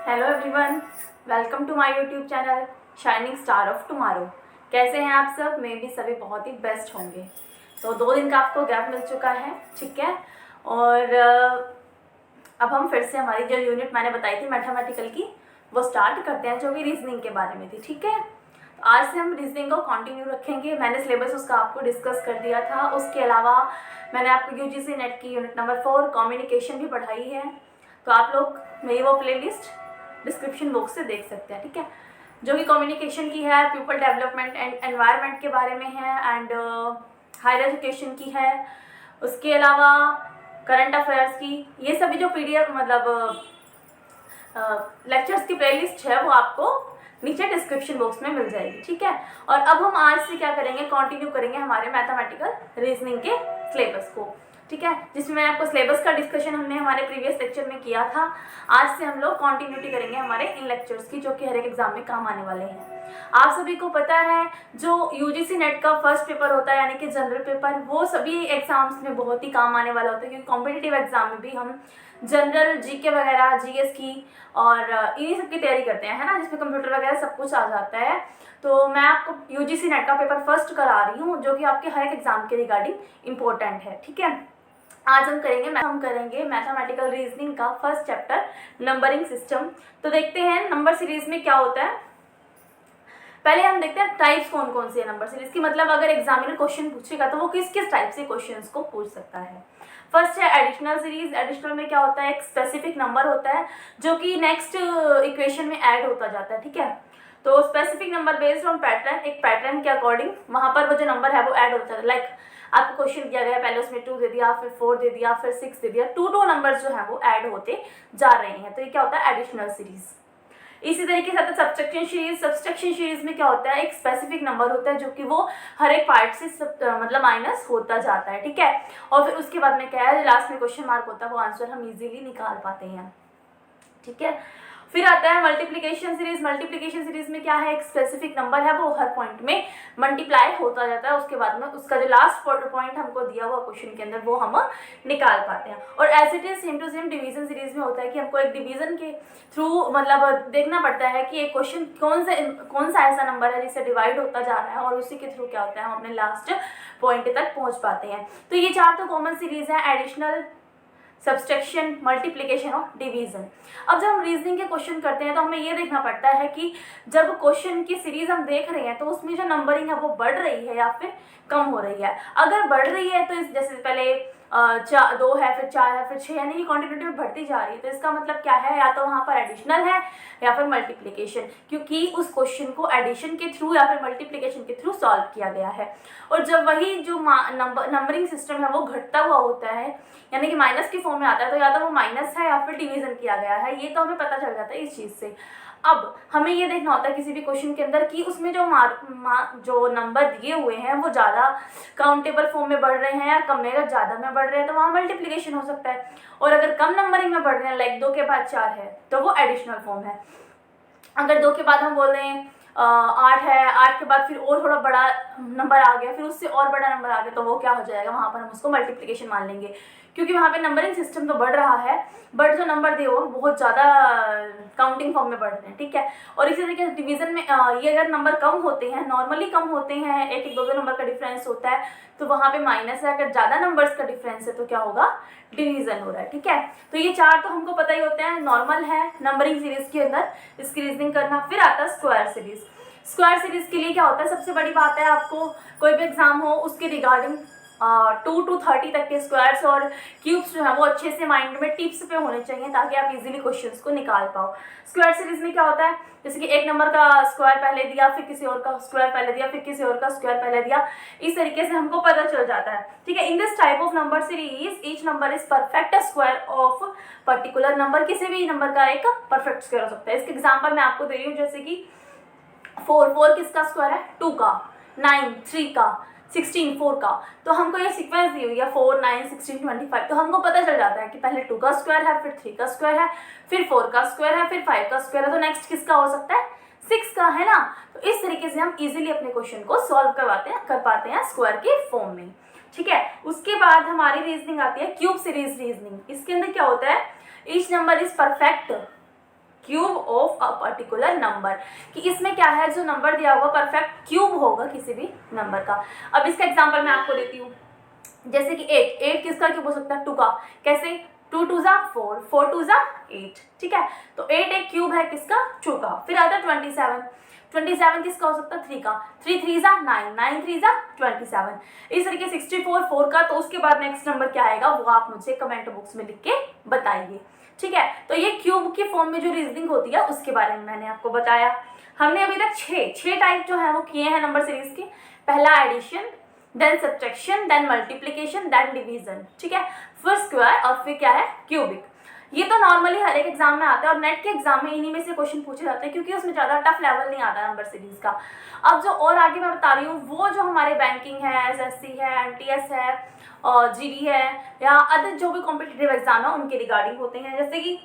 Hello everyone, welcome to my YouTube channel shining star of tomorrow. कैसे हैं आप सब? मैं भी सभी बहुत ही बेस्ट होंगे। तो 2 दिन का आपको गैप मिल चुका है, ठीक है। और अब हम फिर से हमारी जो यूनिट मैंने बताई थी मैथमेटिकल की वो स्टार्ट करते हैं, जो कि रीजनिंग के बारे में थी, ठीक है। तो आज से हम रीजनिंग को कंटिन्यू रखेंगे। मैंने सिलेबस उसका आपको डिस्कस कर दिया था। उसके अलावा मैंने आपको यूजीसी नेट की यूनिट नंबर 4 कम्युनिकेशन भी पढ़ाई है। तो आप लोग मेरी वो प्लेलिस्ट डिस्क्रिप्शन बॉक्स से देख सकते हैं, ठीक है। जो कि कम्युनिकेशन की है, पीपल डेवलपमेंट एंड एनवायरनमेंट के बारे में है, एंड हायर एजुकेशन की है। उसके अलावा करंट अफेयर्स की, ये सभी जो पीडीएफ मतलब लेक्चर्स की प्लेलिस्ट है वो आपको नीचे डिस्क्रिप्शन बॉक्स में मिल जाएगी, ठीक है। और अब हम आज से क्या करेंगे, कंटिन्यू करेंगे हमारे मैथमेटिकल रीजनिंग के सिलेबस को, ठीक है। जिसमें मैं आपको सिलेबस का डिस्कशन हमने हमारे प्रीवियस लेक्चर में किया था। आज से हम लोग कंटिन्यूटी करेंगे हमारे इन लेक्चर्स की, जो कि हर एक एग्जाम में काम आने वाले हैं। आप सभी को पता है जो यूजीसी नेट का फर्स्ट पेपर होता है यानी कि जनरल पेपर, वो सभी एग्जाम्स में बहुत ही काम आने वाला होता है, क्योंकि कॉम्पिटिटिव एग्जाम में भी हम जनरल जीके वगैरह जीएस की और इन्हीं सब की तैयारी करते हैं, है ना, जिसमें कंप्यूटर वगैरह सब कुछ आ जाता है। तो मैं आपको यूजीसी नेट का पेपर फर्स्ट करा रही हूँ, जो कि आपके हर एक एग्जाम के रिगार्डिंग इंपॉर्टेंट है, ठीक है। आज हम करेंगे मैथमेटिकल रीजनिंग का फर्स्ट चैप्टर नंबरिंग सिस्टम। तो देखते हैं नंबर सीरीज में क्या होता है। पहले हम देखते हैं टाइप्स कौन कौन सी है नंबर सीरीज की, मतलब अगर एग्जामिनर क्वेश्चन पूछेगा तो वो किस किस टाइप से क्वेश्चंस को पूछ सकता है। फर्स्ट है एडिशनल सीरीज। एडिशनल में क्या होता है, एक स्पेसिफिक नंबर होता है जो कि नेक्स्ट इक्वेशन में ऐड होता जाता है, ठीक है। तो specific number based on pattern, एक पैटर्न के अकॉर्डिंग वहां पर वो जो नंबर है वो ऐड होता है। लाइक आपको क्वेश्चन दिया गया, पहले उसमें 2 दे दिया, फिर 4 दे दिया, फिर 6 दे दिया, 2 नंबर्स जो है वो ऐड होते जा रहे हैं। तो ये क्या होता है, एडिशनल सीरीज। इसी तरीके से सब्सट्रैक्शन सीरीज में क्या होता है, एक स्पेसिफिक नंबर होता है जो कि वो हर एक पार्ट से मतलब माइनस होता जाता है, ठीक है। और फिर उसके बाद में क्या है, लास्ट में क्वेश्चन मार्क होता है, वो आंसर हम इजीली निकाल पाते हैं, ठीक है। फिर आता है मल्टीप्लिकेशन सीरीज। मल्टीप्लिकेशन सीरीज में क्या है, एक स्पेसिफिक नंबर है वो हर पॉइंट में मल्टीप्लाई होता जाता है। उसके बाद में उसका जो लास्ट पॉइंट हमको दिया हुआ क्वेश्चन के अंदर वो हम निकाल पाते हैं। और as it is same to same division series में होता है कि हमको एक डिवीजन के थ्रू मतलब देखना पड़ता है कि एक क्वेश्चन कौन सा ऐसा नंबर है जिससे डिवाइड होता जा रहा है, और उसी के थ्रू क्या होता है हम अपने लास्ट पॉइंट तक पहुंच पाते हैं। तो ये 4 तो कॉमन सीरीज है, एडिशनल, सब्सट्रैक्शन, मल्टीप्लिकेशन और डिवीजन। अब जब हम रीजनिंग के क्वेश्चन करते हैं तो हमें ये देखना पड़ता है कि जब क्वेश्चन की सीरीज हम देख रहे हैं तो उसमें जो नंबरिंग है वो बढ़ रही है या फिर कम हो रही है। अगर बढ़ रही है तो इस जैसे पहले 2 है, फिर 4 है, फिर 6, यानी कि क्वांटिटी में बढ़ती जा रही है, तो इसका मतलब क्या है, या तो वहाँ पर एडिशनल है या फिर मल्टीप्लिकेशन, क्योंकि उस क्वेश्चन को एडिशन के थ्रू या फिर मल्टीप्लिकेशन के थ्रू सॉल्व किया गया है। और जब वही जो नंबरिंग सिस्टम है वो घटता हुआ होता है, यानी कि माइनस की फॉर्म में आता है, तो या तो वो माइनस है या फिर डिवीजन किया गया है, ये तो हमें पता चल जाता है इस चीज़ से। अब हमें ये देखना होता है किसी भी क्वेश्चन के अंदर कि उसमें जो जो नंबर दिए हुए हैं वो ज़्यादा काउंटेबल फॉर्म में बढ़ रहे हैं या कम में। अगर ज़्यादा में बढ़ रहे हैं तो वहाँ मल्टीप्लिकेशन हो सकता है, और अगर कम नंबरिंग में बढ़ रहे हैं लाइक 2 के बाद 4 है तो वो एडिशनल फॉर्म है। अगर 2 के बाद हम बोल रहे हैं 8 है, 8 के बाद फिर और थोड़ा बड़ा नंबर आ गया, फिर उससे और बड़ा नंबर आ गया, तो वो क्या हो जाएगा, वहाँ पर हम उसको मल्टीप्लिकेशन मान लेंगे, क्योंकि वहाँ पे नंबरिंग सिस्टम तो बढ़ रहा है बट जो नंबर दिए वो बहुत ज़्यादा काउंटिंग फॉर्म में बढ़ रहे हैं, ठीक है। और इसी तरीके से डिवीजन में ये अगर नंबर कम होते हैं, नॉर्मली कम होते हैं, 1-1, 2-2 नंबर का डिफरेंस होता है, तो वहाँ पे माइनस है। अगर ज़्यादा नंबर्स का डिफरेंस है तो क्या होगा, डिवीजन हो रहा है, ठीक है। तो ये 4 तो हमको पता ही होते हैं, नॉर्मल है नंबरिंग सीरीज के अंदर इसकी रीजनिंग करना। फिर आता है स्क्वायर सीरीज। स्क्वायर सीरीज के लिए क्या होता है, सबसे बड़ी बात है आपको कोई भी एग्जाम हो उसके रिगार्डिंग 2 to 30 तक के स्क्वायर्स और क्यूब्स जो है वो अच्छे से माइंड में टिप्स पे होने चाहिए, ताकि आप इजीली क्वेश्चंस को निकाल पाओ। स्क्वायर सीरीज में क्या होता है, जैसे कि एक नंबर का स्क्वायर पहले दिया, फिर किसी और का स्क्वायर पहले दिया, फिर किसी और का स्क्वायर पहले दिया, इस तरीके से हमको पता चल जाता है, ठीक है। In this type of number series each number is perfect square of particular number. किसी भी नंबर का एक परफेक्ट स्क्वायर हो सकता है। इसके एग्जाम्पल मैं आपको दे रही हूँ, जैसे कि 4 किसका स्क्वायर है, 2 का, 9 3 का, 16 4 का। तो हमको ये सीक्वेंस दी हुई है 4 9 16 25, तो हमको पता चल जाता है कि पहले 2 का स्क्वायर है, फिर 3 का स्क्वायर है, फिर 4 का स्क्वायर है, फिर 5 का स्क्वायर है, तो नेक्स्ट किसका हो सकता है, 6 का, है ना। तो इस तरीके से हम इजीली अपने क्वेश्चन को सॉल्व कर पाते हैं स्क्वायर के फॉर्म में, ठीक है। उसके बाद हमारी रीजनिंग आती है क्यूब सीरीज रीजनिंग। इसके अंदर क्या होता है, each number is perfect cube of a particular number, कि इसमें क्या है, जो नंबर दिया हुआ परफेक्ट क्यूब होगा किसी भी नंबर का। अब इसका एग्जांपल मैं आपको देती हूँ, जैसे कि 8 किसका क्यूब हो सकता है, 2 का। कैसे, 2 2 जा 4, 4 2 जा 8, ठीक है। तो 8 एक क्यूब है किसका, 2 का। फिर आता है 27 किसका हो सकता है, 3 का। 3 3 जा 9, 9 3 जा 27। इस तरीके 64 4 का। तो उसके बाद नेक्स्ट नंबर क्या आएगा वो आप मुझे कमेंट बॉक्स में लिख के बताइए, ठीक है। तो ये क्यूब की फॉर्म में जो रीजनिंग होती है उसके बारे में मैंने आपको बताया। हमने अभी तक 6 टाइप जो है वो किए हैं नंबर सीरीज के। पहला addition, then subtraction, then multiplication, then division, ठीक है। फिर स्क्वायर और फिर क्या है, क्यूबिक। ये तो नॉर्मली हर एक एग्जाम में आता है और नेट के एग्जाम में इन्हीं में से क्वेश्चन पूछे जाते हैं, क्योंकि उसमें ज़्यादा टफ लेवल नहीं आता नंबर सीरीज का। अब जो और आगे मैं बता रही हूँ वो जो हमारे बैंकिंग है, एसएससी है, एमटीएस है और जीडी है या अदर जो भी कॉम्पिटिटिव एग्जाम है उनके रिगार्डिंग होते हैं। जैसे कि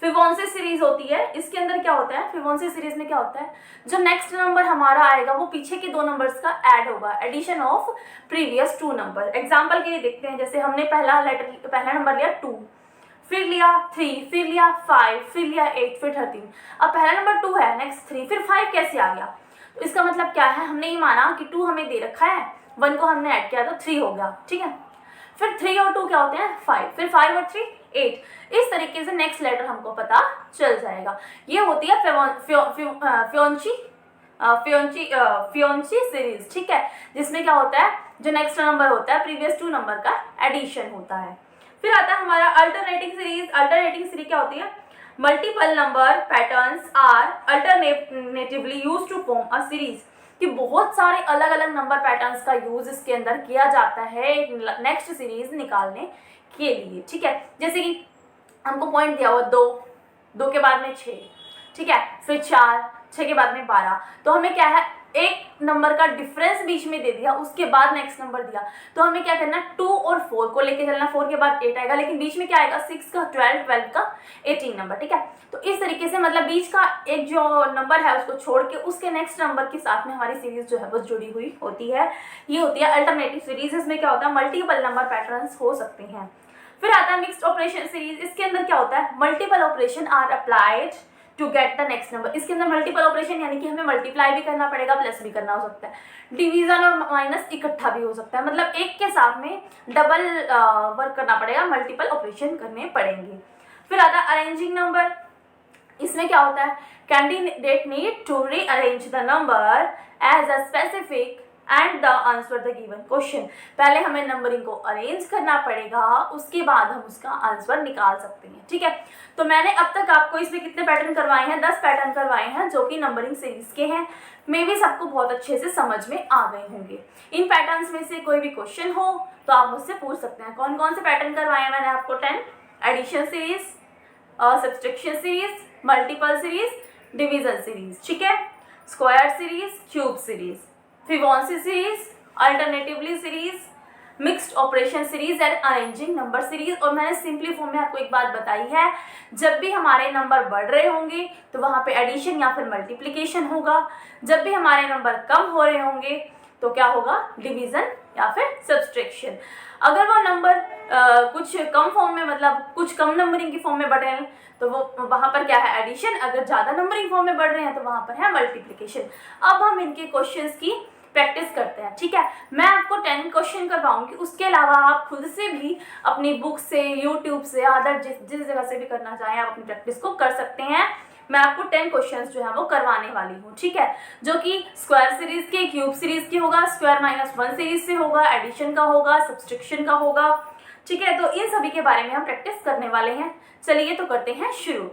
फिबोनाची सीरीज होती है, इसके अंदर क्या होता है, फिबोनाची सीरीज में क्या होता है, जो नेक्स्ट नंबर हमारा आएगा वो पीछे के 2 नंबर्स का ऐड होगा, addition of previous 2 number. Example के लिए देखते हैं, जैसे हमने पहला नंबर लिया 2, फिर लिया 3, फिर लिया 5, फिर लिया 8, फिर 13। अब पहला नंबर 2 है, नेक्स्ट 3, फिर 5 कैसे आ गया। तो इसका मतलब क्या है, हमने ये माना कि 2 हमें दे रखा है, 1 को हमने ऐड किया तो 3 हो गया, ठीक है। फिर 3 और 2 क्या होते हैं, 5, फिर 5 और 3 8। इस तरीके से नेक्स्ट लेटर हमको पता चल जाएगा। ये होती है फियोंची सीरीज, ठीक है, जिसमें क्या होता है, जो नेक्स्ट नंबर होता है प्रीवियस 2 नंबर का एडिशन होता है। फिर आता है हमारा अल्टरनेटिंग सीरीज। अल्टरनेटिंग सीरीज क्या होती है, multiple number patterns are alternatively used to form a series, कि बहुत सारे अलग अलग नंबर पैटर्न्स का यूज इसके अंदर किया जाता है नेक्स्ट सीरीज निकालने के लिए, ठीक है। जैसे कि हमको पॉइंट दिया हुआ 2 के बाद में 6, ठीक है, फिर 4, 6 के बाद में 12। तो हमें क्या है, एक नंबर का डिफरेंस बीच में दे दिया, उसके बाद नेक्स्ट नंबर दिया, तो हमें क्या करना, 2 और 4 को लेके चलना। 4 के बाद 8 आएगा, लेकिन बीच में क्या आएगा, 6 का 12, 12 का 18 नंबर, ठीक है। तो इस तरीके से मतलब बीच का एक जो नंबर है उसको छोड़ के उसके नेक्स्ट नंबर के साथ में हमारी सीरीज जो है वो जुड़ी हुई होती है। ये होती है अल्टरनेटिव सीरीज। इसमें क्या होता है, मल्टीपल नंबर पैटर्न्स हो सकते हैं। फिर आता है मिक्स्ड ऑपरेशन सीरीज। इसके अंदर क्या होता है, multiple operation are applied to get the next number. इसके अंदर मल्टीपल ऑपरेशन यानी कि हमें मल्टीप्लाई भी करना पड़ेगा, प्लस भी करना हो सकता है, डिवीजन और माइनस इकट्ठा भी हो सकता है, मतलब एक के साथ में डबल वर्क करना पड़ेगा, मल्टीपल ऑपरेशन करने पड़ेंगे। फिर आता है अरेंजिंग नंबर। इसमें क्या होता है, candidate need to rearrange the number as a specific and the answer the given question. पहले हमें नंबरिंग को अरेंज करना पड़ेगा, उसके बाद हम उसका आंसर निकाल सकते हैं, ठीक है। तो मैंने अब तक आपको इसमें कितने पैटर्न करवाए हैं, 10 पैटर्न करवाए हैं जो कि नंबरिंग सीरीज के हैं। मे भी सबको बहुत अच्छे से समझ में आ गए होंगे। इन पैटर्न्स में से कोई भी क्वेश्चन हो तो आप मुझसे पूछ सकते हैं। कौन कौन से पैटर्न करवाए हैं मैंने आपको, 10, addition series, subtraction series, multiple series, division series, ठीक है, square series, cube series, Fibonacci series, alternatively series, mixed operation series and arranging number series. और मैंने सिंपली फॉर्म में आपको एक बात बताई है, जब भी हमारे नंबर बढ़ रहे होंगे तो वहाँ पे एडिशन या फिर मल्टीप्लिकेशन होगा, जब भी हमारे नंबर कम हो रहे होंगे तो क्या होगा, डिवीजन या फिर सब्सट्रैक्शन। अगर वो नंबर कुछ कम फॉर्म में, मतलब कुछ कम नंबरिंग की फॉर्म में बढ़ रहे हैं तो वो वहाँ पर क्या है, एडिशन। अगर ज़्यादा नंबरिंग फॉर्म में बढ़ रहे हैं तो वहाँ पर है मल्टीप्लिकेशन। अब हम इनके क्वेश्चंस की प्रैक्टिस करते हैं, ठीक है। मैं आपको 10 क्वेश्चन करवाऊंगी, उसके अलावा आप खुद से भी अपनी बुक से, यूट्यूब से, अदर जिस जगह से भी करना चाहें आप अपनी प्रैक्टिस को कर सकते हैं। मैं आपको 10 क्वेश्चंस जो है वो करवाने वाली हूँ, ठीक है, जो कि स्क्वायर सीरीज के, क्यूब सीरीज के होगा, स्क्वायर -1 सीरीज से होगा, एडिशन का होगा, सब्सट्रैक्शन का होगा, ठीक है। तो इन सभी के बारे में हम प्रैक्टिस करने वाले हैं। चलिए तो करते हैं शुरू।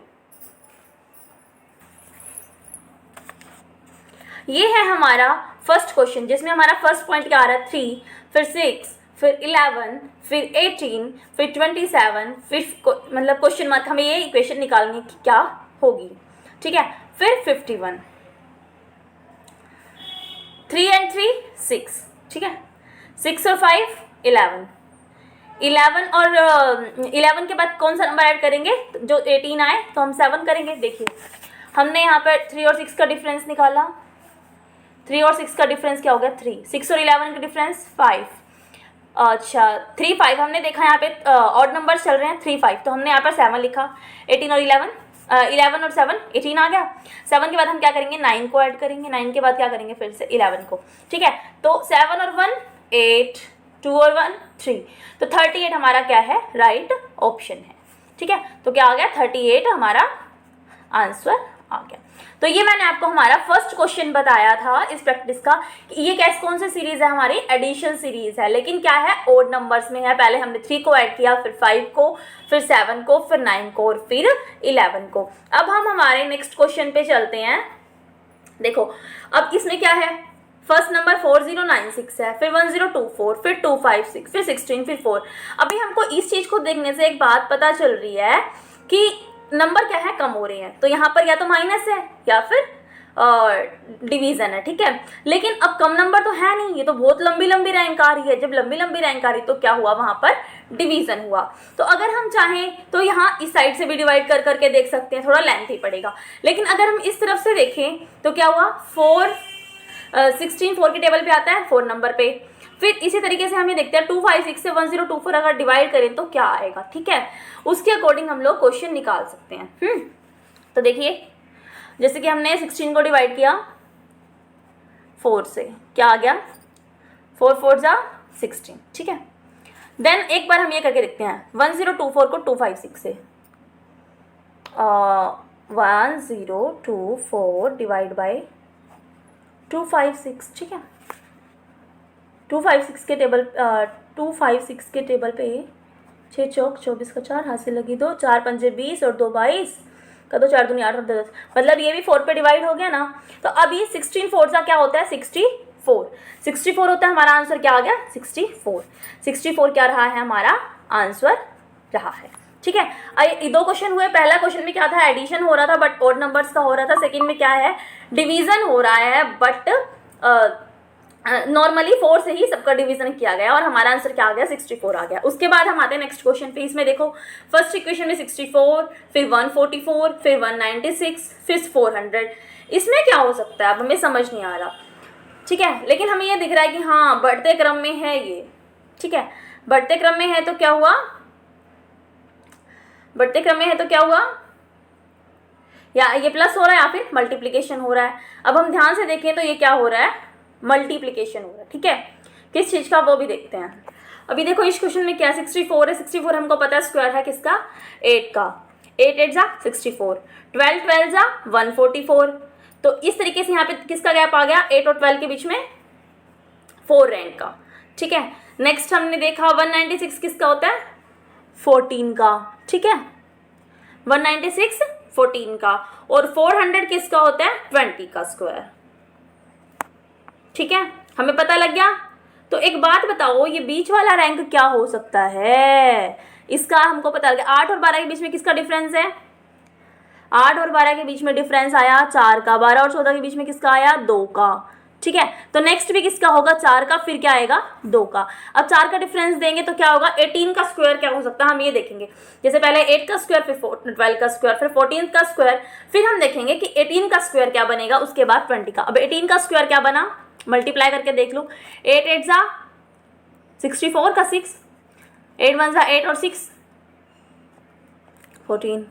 ये है हमारा फर्स्ट क्वेश्चन, जिसमें हमारा फर्स्ट पॉइंट क्या आ रहा है, 3, फिर 6, फिर 11, फिर 18, फिर 27, फिर मतलब क्वेश्चन मार्क, हमें ये इक्वेशन निकालनी की क्या होगी, ठीक है। फिर 51, 3 and 3 6, ठीक है, 6 और 5 11, 11 और 11 के बाद कौन सा नंबर ऐड करेंगे, जो 18 आए तो हम 7 करेंगे। देखिए हमने यहाँ पर 3 और 6 का डिफरेंस निकाला, 3 और 6 का डिफरेंस क्या हो गया, 3, 6 और 11 का डिफरेंस 5, अच्छा 3 5 हमने देखा यहाँ पे ऑड नंबर चल रहे हैं, 3 5, तो हमने यहाँ पर 7 लिखा, 18 और 11 11 और 7 18 आ गया। 7 के बाद हम क्या करेंगे, 9 को ऐड करेंगे, 9 के बाद क्या करेंगे फिर से 11 को, ठीक है। तो 7 और 1 8, 2 और 1 3, तो 38 हमारा क्या है, राइट ऑप्शन है, ठीक है। तो क्या आ गया, 38 हमारा आंसर आ गया। तो ये मैंने आपको हमारा फर्स्ट क्वेश्चन बताया था इस प्रैक्टिस का कि ये कैसे कौन सी सीरीज है, हमारी एडिशन सीरीज है, लेकिन क्या है, ओड नंबर्स में है। पहले हमने 3 को ऐड किया, फिर 5 को, फिर 7 को, फिर 9 को और फिर 11 को। अब हम हमारे नेक्स्ट क्वेश्चन पे चलते हैं। देखो अब इसमें क्या है, फर्स्ट नंबर 4096 है, फिर 1024, फिर 256, फिर 16, फिर 4। अभी हमको इस चीज को देखने से एक बात पता चल रही है कि नंबर क्या है, कम हो रहे हैं। तो यहाँ पर या तो माइनस है या फिर डिवीजन है, ठीक है। लेकिन अब कम नंबर तो है नहीं, ये तो बहुत लंबी लंबी रैंक आ रही है। जब लंबी लंबी रैंक आ रही तो क्या हुआ, वहां पर डिवीजन हुआ। तो अगर हम चाहें तो यहाँ इस साइड से भी डिवाइड कर करके देख सकते हैं, थोड़ा लेंथी पड़ेगा। लेकिन अगर हम इस तरफ से देखें तो क्या हुआ, 16 4 के टेबल पे आता है 4 नंबर पे। फिर इसी तरीके से हम ये देखते हैं 256 से 1024 अगर डिवाइड करें तो क्या आएगा, ठीक है। उसके अकॉर्डिंग हम लोग क्वेश्चन निकाल सकते हैं। तो देखिए जैसे कि हमने 16 को डिवाइड किया 4 से, क्या आ गया, 4 4 जा 16, ठीक है। देन एक बार हम ये करके देखते हैं 1024 को 256 से, 1024 डिवाइड बाई 256, ठीक है। 256 के टेबल पे 6 चौक 24 का 4 हाथ से लगी 2, 4 पंजे 20 और 2 22 का 2 4 दूनी 8 और 10, मतलब ये भी 4 पे डिवाइड हो गया ना। तो अब ये 16 4 का क्या होता है, 64 होता है। हमारा आंसर क्या आ गया, 64 क्या रहा है, हमारा आंसर रहा है, ठीक है। ये 2 क्वेश्चन हुए। पहला क्वेश्चन में क्या था, एडिशन हो रहा था बट ऑड नंबर्स का हो रहा था। सेकंड में क्या है, डिवीजन हो रहा है बट नॉर्मली 4 से ही सबका डिवीजन किया गया और हमारा आंसर क्या आ गया, 64 आ गया। उसके बाद हम आते हैं नेक्स्ट क्वेश्चन पे। इसमें देखो फर्स्ट इक्वेशन में 64, फिर 144, फिर 196, फिर 400। इसमें क्या हो सकता है, अब हमें समझ नहीं आ रहा, ठीक है। लेकिन हमें ये दिख रहा है कि हाँ बढ़ते क्रम में है ये, ठीक है। बढ़ते क्रम में है तो क्या हुआ, या ये प्लस हो रहा है या फिर मल्टीप्लिकेशन हो रहा है। अब हम ध्यान से देखें तो ये क्या हो रहा है, मल्टीप्लिकेशन हो रहा है, ठीक है। किस चीज़ का वो भी देखते हैं। अभी देखो इस क्वेश्चन में क्या 64 है, 64 हमको पता है स्क्वायर है किसका, 8 का। 8 8 जा 64, 12 12 जा 144। तो इस तरीके से यहाँ पे किसका गैप आ गया, 8 और 12 के बीच में 4 रैंक का, ठीक है। नेक्स्ट हमने देखा 196 किसका होता है, 14 का, ठीक है। 196 14 का, और 400 किसका होता है, 20 का स्क्वायर, ठीक है। हमें पता लग गया। तो एक बात बताओ, ये बीच वाला रैंक क्या हो सकता है, इसका हमको पता लग गया। 8 और 12 के बीच में किसका डिफरेंस है, 8 और 12 के बीच में डिफरेंस आया 4 का। 12 और 14 के बीच में किसका आया, 2 का, ठीक है। तो नेक्स्ट भी किसका होगा, 4 का, फिर क्या आएगा 2 का। अब 4 का डिफरेंस देंगे तो क्या होगा, 18 का स्क्वायर क्या हो सकता है, हम ये देखेंगे। जैसे पहले 8 का स्क्वायर, फिर 12 का स्क्वायर, फिर 14 का स्क्वायर, फिर हम देखेंगे कि 18 का स्क्वायर क्या बनेगा, उसके बाद 20 का। अब 18 का स्क्वायर क्या बना, मल्टीप्लाई करके देख लो। 8 8 जा 64 का 6, 8 1 जा 8 और 6 14,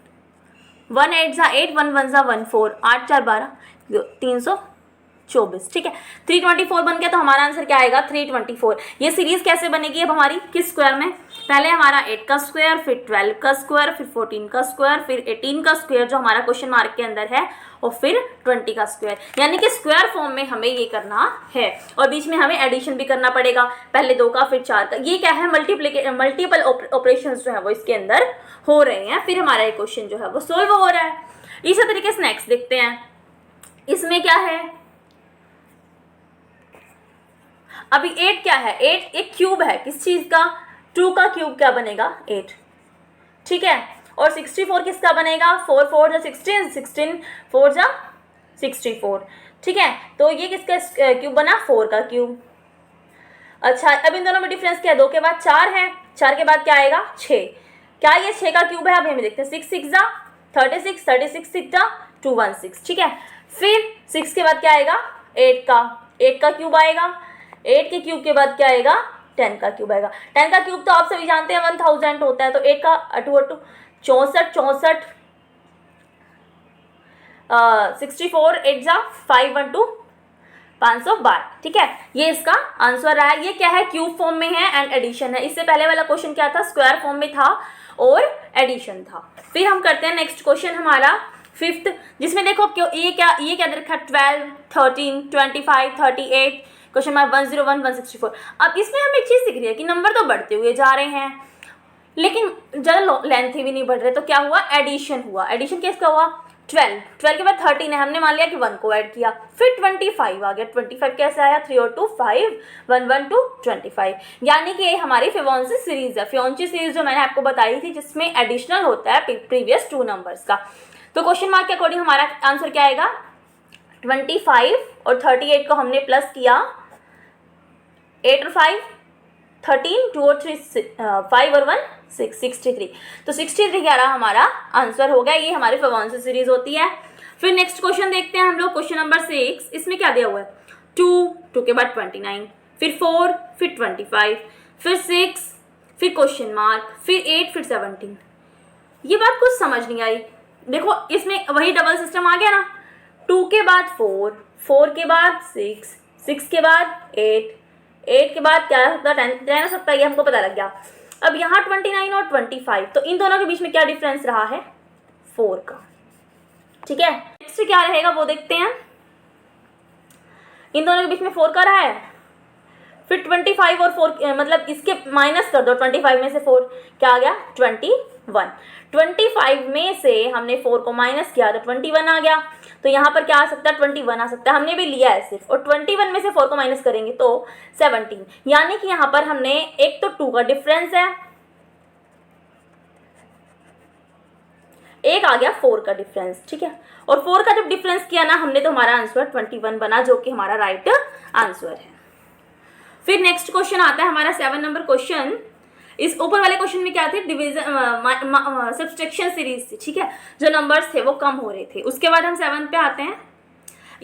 1 8 जा 8, 1 1 जा 1 4, 8 4 12, 324, ठीक है। 324 बन गया तो हमारा आंसर क्या आएगा, 324। ये सीरीज कैसे बनेगी अब हमारी, किस स्क्वायर में, पहले हमारा 8 का स्क्वायर, फिर 12 का स्क्वायर, फिर 14 का स्क्वायर, फिर 18 का स्क्वायर जो हमारा क्वेश्चन मार्क के अंदर है, और फिर 20 का स्क्वायर। यानी कि स्क्वायर फॉर्म में हमें ये करना है, और बीच में हमें एडिशन भी करना पड़ेगा, पहले 2 का फिर 4 का। ये क्या है, मल्टीपल ऑपरेशंस जो है वो इसके अंदर हो रहे हैं, फिर हमारा ये क्वेश्चन जो है वो सोल्व हो रहा है। इसी तरीके से नेक्स्ट देखते हैं। इसमें क्या है, अभी 8 क्या है, 8 एक क्यूब है, किस चीज का, 2 का क्यूब क्या बनेगा, 8, ठीक है। और 64 किसका बनेगा, 4 4 जा 16, 16 4 जा 64, ठीक है। तो ये किसका क्यूब बना, 4 का क्यूब। अच्छा अब इन दोनों में डिफरेंस क्या है, 2 के बाद 4 है, 4 के बाद क्या आएगा 6, क्या ये 6 का क्यूब है, अभी हम देखते हैं। 6 6 जा 36, 36 6 जा 216, ठीक है। फिर 6 के बाद क्या आएगा, 8 का क्यूब आएगा। 8 के क्यूब के बाद क्या आएगा, 10 का क्यूब आएगा। 10 का क्यूब तो आप सभी जानते हैं 1000 होता है, तो 8 का 2 64 64 64 8 जा 512 512, ठीक है, ये इसका आंसर रहा है। ये क्या है, क्यूब फॉर्म में है एंड एडिशन है। इससे पहले वाला क्वेश्चन क्या था, स्क्वायर फॉर्म में था और एडिशन था। फिर हम करते हैं नेक्स्ट क्वेश्चन हमारा फिफ्थ, जिसमें देखो ये क्या दे रखा है, 12 13 25 38, क्वेश्चन मार्क 101 164। अब इसमें हम एक चीज़ सीख रही है कि नंबर तो बढ़ते हुए जा रहे हैं लेकिन ज़्यादा लेंथ भी नहीं बढ़ रहे, तो क्या हुआ, एडिशन हुआ। एडिशन किसका हुआ, 12 के बाद 13 है, हमने मान लिया कि 1 को ऐड किया, फिर 25 आ गया। 25 कैसे आया, 3 और 2 5 1 1 2 25, यानी कि ये हमारी फिबोनाची सीरीज है। फिबोनाची सीरीज जो मैंने आपको बताई थी जिसमें एडिशनल होता है प्रीवियस 2 नंबर्स का। तो क्वेश्चन मार्क के अकॉर्डिंग हमारा आंसर क्या आएगा, 25 और 38 को हमने प्लस किया, 8 और 5 13, 2 और 3 5 और 1 6 63, तो 63 क्या रहा हमारा आंसर हो गया। ये हमारी फिबोनाची सीरीज होती है। फिर नेक्स्ट क्वेश्चन देखते हैं हम लोग, क्वेश्चन नंबर 6। इसमें क्या दिया हुआ है, 2 के बाद 29, फिर 4, फिर 25, फिर 6, फिर क्वेश्चन मार्क, फिर 8, फिर 17। ये बात कुछ समझ नहीं आई। देखो इसमें वही डबल सिस्टम आ गया ना, 2 के बाद 4, 4 के बाद 6, 6 के बाद 8, 8 के बाद क्या हो सकता है, 10 हो सकता है, ये हमको पता लग गया। अब यहाँ 29 और 25, तो इन दोनों के बीच में क्या डिफरेंस रहा है, 4 का, ठीक है। नेक्स्ट क्या रहेगा वो देखते हैं, इन दोनों के बीच में 4 का रहा है, फिर 25 और 4 मतलब इसके माइनस कर दो, 25 में से 4 क्या आ गया, 21। 25 में से हमने 4 को माइनस किया तो 21 आ गया। तो यहाँ पर क्या आ सकता है, 21 आ सकता है, हमने भी लिया है सिर्फ, और 21 में से 4 को माइनस करेंगे तो 17, यानी कि यहाँ पर हमने एक तो 2 का डिफरेंस है, एक आ गया 4 का डिफरेंस, ठीक है। और 4 का जब डिफरेंस किया ना हमने, तो हमारा आंसर 21 बना, जो कि हमारा राइट आंसर है। फिर नेक्स्ट क्वेश्चन आता है हमारा 7 नंबर क्वेश्चन। इस ऊपर वाले क्वेश्चन में क्या थे, डिवीजन सब्सट्रैक्शन सीरीज थी, ठीक है, जो नंबर्स थे वो कम हो रहे थे। उसके बाद हम 7 पे आते हैं।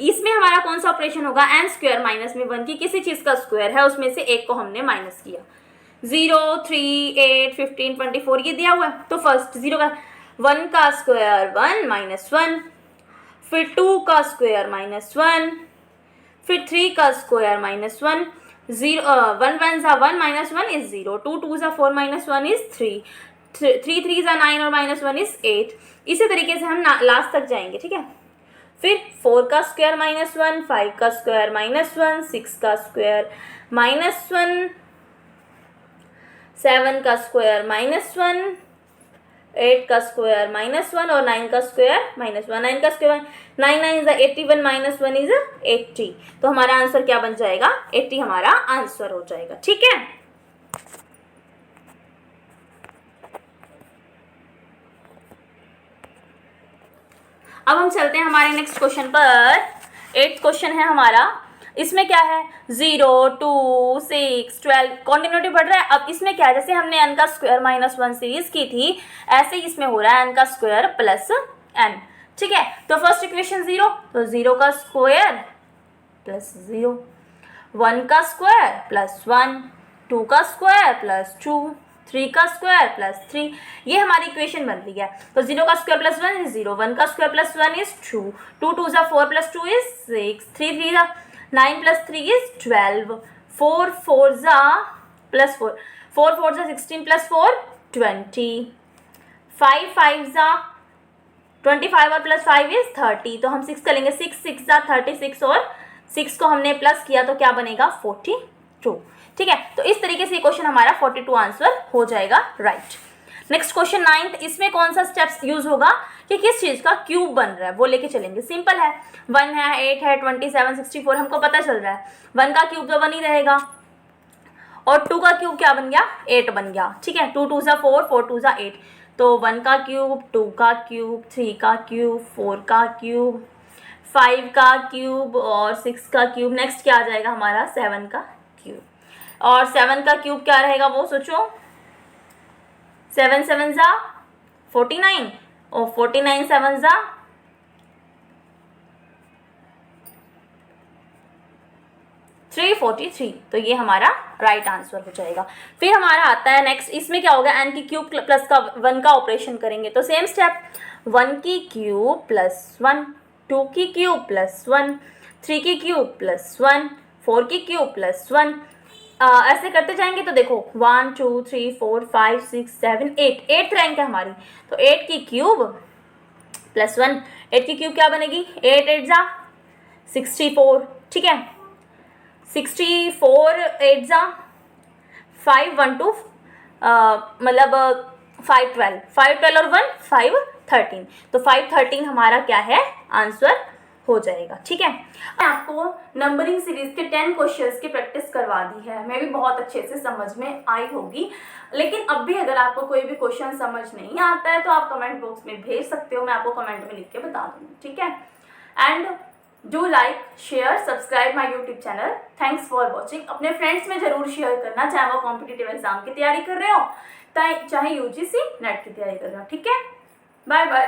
इसमें हमारा कौन सा ऑपरेशन होगा, n स्क्वायर माइनस में 1 की किसी चीज़ का स्क्वायर है, उसमें से एक को हमने माइनस किया। 0 3 8 15 24 ये दिया हुआ है, तो फर्स्ट 0 का 1 का स्क्वायर 1 माइनस 1, फिर 2 का स्क्वायर माइनस 1, फिर 3 का स्क्वायर माइनस 1, 0 1 1 जा 1 माइनस 1 इज 0, 2 2 जा 4 माइनस 1 इज 3, 3 3 जा 9 और माइनस 1 इज 8। इसी तरीके से हम लास्ट तक जाएंगे, ठीक है। फिर 4 का स्क्वायर माइनस 1, 5 का स्क्वायर माइनस 1, 6 का स्क्वायर माइनस 1, 7 का स्क्वायर माइनस 1, 8 का स्क्वायर माइनस 1 और 9 का स्क्वायर माइनस 1। 9 का स्क्वायर 9 9 इज 81 माइनस 1 इज 80, तो हमारा आंसर क्या बन जाएगा, 80 हमारा आंसर हो जाएगा, ठीक है। अब हम चलते हैं हमारे नेक्स्ट क्वेश्चन पर। 8th क्वेश्चन है हमारा। इसमें क्या है, 0 2 6 12 कॉन्टिन्यूटी बढ़ रहा है। अब इसमें क्या है, जैसे हमने n का स्क्वायर माइनस 1 सीरीज की थी, ऐसे ही इसमें हो रहा है n का स्क्वायर प्लस n, ठीक है। तो फर्स्ट इक्वेशन 0, तो 0 का स्क्वायर प्लस 0, 1 का स्क्वायर प्लस 1, 2 का स्क्वायर प्लस 2, 3 का स्क्वायर प्लस 3, ये हमारी इक्वेशन बन रही है। तो 0 का स्क्वायर प्लस 1 इज 0, 1 का स्क्वायर प्लस 1 इज 2, 2 2 जा 4 प्लस 2 इज 6, 3 3 जा 9 प्लस 3 इज 12, 4 4 जा प्लस 4, 4 4 जा 16 प्लस 4 20, 5 5 जा 25 और प्लस 5 इज 30, तो हम 6 करेंगे, 6 6 जा 36 और 6 को हमने प्लस किया तो क्या बनेगा 42, ठीक है। तो इस तरीके से क्वेश्चन हमारा 42 आंसर हो जाएगा, राइट। नेक्स्ट क्वेश्चन 9th, इसमें कौन सा स्टेप्स यूज होगा कि किस चीज़ का क्यूब बन रहा है वो लेके चलेंगे। सिंपल है, 1 है 8 है 27 64 हमको पता चल रहा है। 1 का क्यूब तो 1 ही रहेगा और 2 का क्यूब क्या बन गया 8 बन गया, ठीक है। 2 2 जा 4 4 2 जा 8, तो 1 का क्यूब 2 का क्यूब 3 का क्यूब 4 का क्यूब 5 का क्यूब और 6 का क्यूब। नेक्स्ट क्या आ जाएगा हमारा 7 का क्यूब, और 7 का क्यूब क्या रहेगा वो सोचो, 7 7 जा 49 और 49 7 जा 343, तो ये हमारा राइट आंसर हो जाएगा। फिर हमारा आता है नेक्स्ट, इसमें क्या होगा n की क्यूब प्लस का 1 का ऑपरेशन करेंगे, तो सेम स्टेप 1 की क्यूब प्लस 1 2 की क्यूब प्लस 1, 3 की क्यूब प्लस 1, 4 की क्यूब प्लस 1, ऐसे करते जाएंगे तो देखो 1 2 3 4 5 6 7 8, 8th रैंक है हमारी। तो 8 की क्यूब प्लस 1, 8 की क्यूब क्या बनेगी, 8 8 जा 64, ठीक है, 64 8 जा 5 1 2 मतलब 5 12, 5 12 और 1 5 13, तो 5 13 हमारा क्या है आंसर हो जाएगा। ठीक है, मैं आपको नंबरिंग सीरीज के 10 क्वेश्चंस की प्रैक्टिस करवा दी है, मैं भी बहुत अच्छे से समझ में आई होगी। लेकिन अब भी अगर आपको कोई भी क्वेश्चन समझ नहीं आता है तो आप कमेंट बॉक्स में भेज सकते हो, मैं आपको कमेंट में लिख के बता दूँगी। ठीक है, and do like share subscribe my YouTube channel. Thanks for watching. अपने फ्रेंड्स में जरूर शेयर करना, चाहे वो कॉम्पिटिटिव एग्जाम की तैयारी कर रहे हो चाहे यूजीसी नेट की तैयारी कर रहे हो। ठीक है, बाय बाय।